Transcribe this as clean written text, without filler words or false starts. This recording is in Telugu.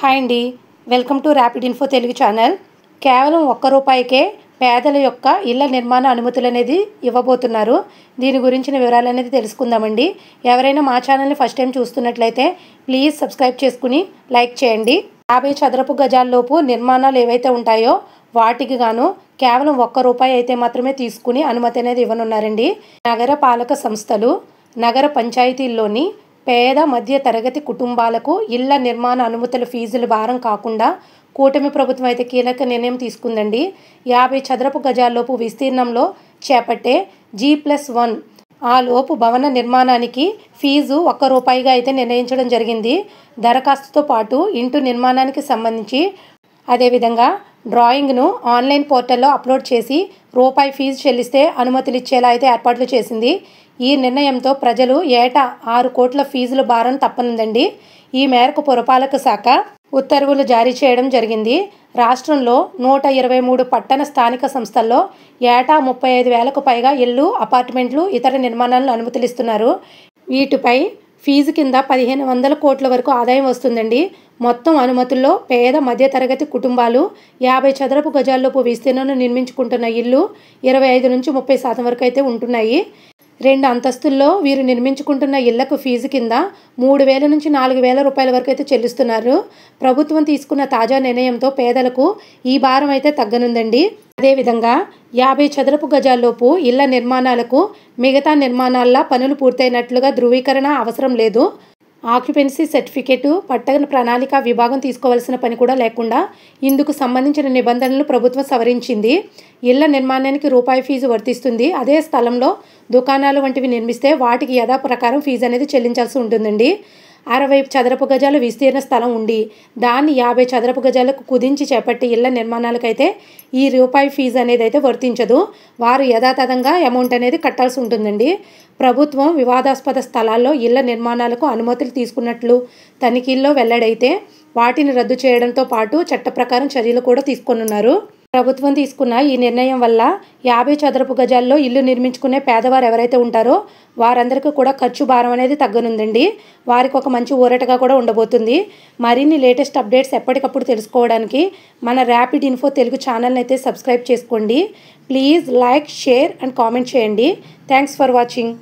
హాయ్ అండి, welcome to rapid info Telugu channel. కేవలం ₹1 పేదల యొక్క ఇళ్ల నిర్మాణ అనుమతులు అనేది ఇవ్వబోతున్నారు. దీని గురించిన వివరాలు అనేది తెలుసుకుందామండి. ఎవరైనా మా ఛానల్ని ఫస్ట్ టైం చూస్తున్నట్లయితే ప్లీజ్ సబ్స్క్రైబ్ చేసుకుని లైక్ చేయండి. 50 చదరపు గజాల్లోపు నిర్మాణాలు ఏవైతే ఉంటాయో వాటికి గాను కేవలం ₹1 అయితే మాత్రమే తీసుకుని అనుమతి అనేది ఇవ్వనున్నారండి. నగర పాలక సంస్థలు, నగర పంచాయతీల్లోని పేద మధ్య తరగతి కుటుంబాలకు ఇళ్ల నిర్మాణ అనుమతుల ఫీజుల భారం కాకుండా కూటమి ప్రభుత్వం అయితే కీలక నిర్ణయం తీసుకుందండి. 50 చదరపు గజాల్లోపు విస్తీర్ణంలో చేపట్టే G+1 ఆ లోపు భవన నిర్మాణానికి ఫీజు ₹1 అయితే నిర్ణయించడం జరిగింది. దరఖాస్తుతో పాటు ఇంటి నిర్మాణానికి సంబంధించి అదేవిధంగా డ్రాయింగ్ను ఆన్లైన్ పోర్టల్లో అప్లోడ్ చేసి ఫీజు చెల్లిస్తే అనుమతులు ఇచ్చేలా అయితే ఏర్పాట్లు చేసింది. ఈ నిర్ణయంతో ప్రజలు ఏటా 6 కోట్ల ఫీజుల భారం తప్పనుందండి. ఈ మేరకు పురపాలక శాఖ ఉత్తర్వులు జారీ చేయడం జరిగింది. రాష్ట్రంలో 123 పట్టణ స్థానిక సంస్థల్లో ఏటా 35,000కు పైగా ఇళ్ళు, అపార్ట్మెంట్లు, ఇతర నిర్మాణాలను అనుమతులిస్తున్నారు. వీటిపై ఫీజు కింద 1,500 కోట్ల వరకు ఆదాయం వస్తుందండి. మొత్తం అనుమతుల్లో పేద మధ్యతరగతి కుటుంబాలు 50 చదరపు గజాల్లోపు విస్తీర్ణంలో నిర్మించుకుంటున్న ఇళ్ళు 25 నుంచి 30% వరకు అయితే ఉంటున్నాయి. 2 అంతస్తుల్లో వీరు నిర్మించుకుంటున్న ఇళ్లకు ఫీజు కింద ₹3,000 నుంచి ₹4,000 వరకు అయితే చెల్లిస్తున్నారు. ప్రభుత్వం తీసుకున్న తాజా నిర్ణయంతో పేదలకు ఈ భారం అయితే తగ్గనుందండి. అదేవిధంగా 50 చదరపు గజాల్లోపు ఇళ్ల నిర్మాణాలకు మిగతా నిర్మాణాల పనులు పూర్తయినట్లుగా ధృవీకరణ అవసరం లేదు. ఆక్యుపెన్సీ సర్టిఫికేటు, పట్టణ ప్రణాళిక విభాగం తీసుకోవాల్సిన పని కూడా లేకుండా ఇందుకు సంబంధించిన నిబంధనలు ప్రభుత్వం సవరించింది. ఇళ్ల నిర్మాణానికి ఫీజు వర్తిస్తుంది. అదే స్థలంలో దుకాణాలు వంటివి నిర్మిస్తే వాటికి యథాప్రకారం ఫీజు అనేది చెల్లించాల్సి ఉంటుందండి. 60 చదరపు గజాల విస్తీర్ణ స్థలం ఉండి దాన్ని 50 చదరపు గజాలకు కుదించి చేపట్టే ఇళ్ల నిర్మాణాలకైతే ఈ ఫీజు అనేది అయితే వర్తించదు. వారు యథాతథంగా అమౌంట్ అనేది కట్టాల్సి ఉంటుందండి. ప్రభుత్వం వివాదాస్పద స్థలాల్లో ఇళ్ల నిర్మాణాలకు అనుమతులు తీసుకున్నట్లు తనిఖీల్లో వెల్లడైతే వాటిని రద్దు చేయడంతో పాటు చట్ట ప్రకారం చర్యలు కూడా తీసుకోనున్నారు. ప్రభుత్వం తీసుకున్న ఈ నిర్ణయం వల్ల 50 చదరపు గజాల్లో ఇల్లు నిర్మించుకునే పేదవారు ఎవరైతే ఉంటారో వారందరికీ కూడా ఖర్చు భారం అనేది తగ్గనుందండి. వారికి ఒక మంచి ఊరటగా కూడా ఉండబోతుంది. మరిన్ని లేటెస్ట్ అప్డేట్స్ ఎప్పటికప్పుడు తెలుసుకోవడానికి మన ర్యాపిడ్ ఇన్ఫో తెలుగు ఛానల్ని అయితే సబ్స్క్రైబ్ చేసుకోండి. Please like, share and comment చేయండి. Thanks for watching.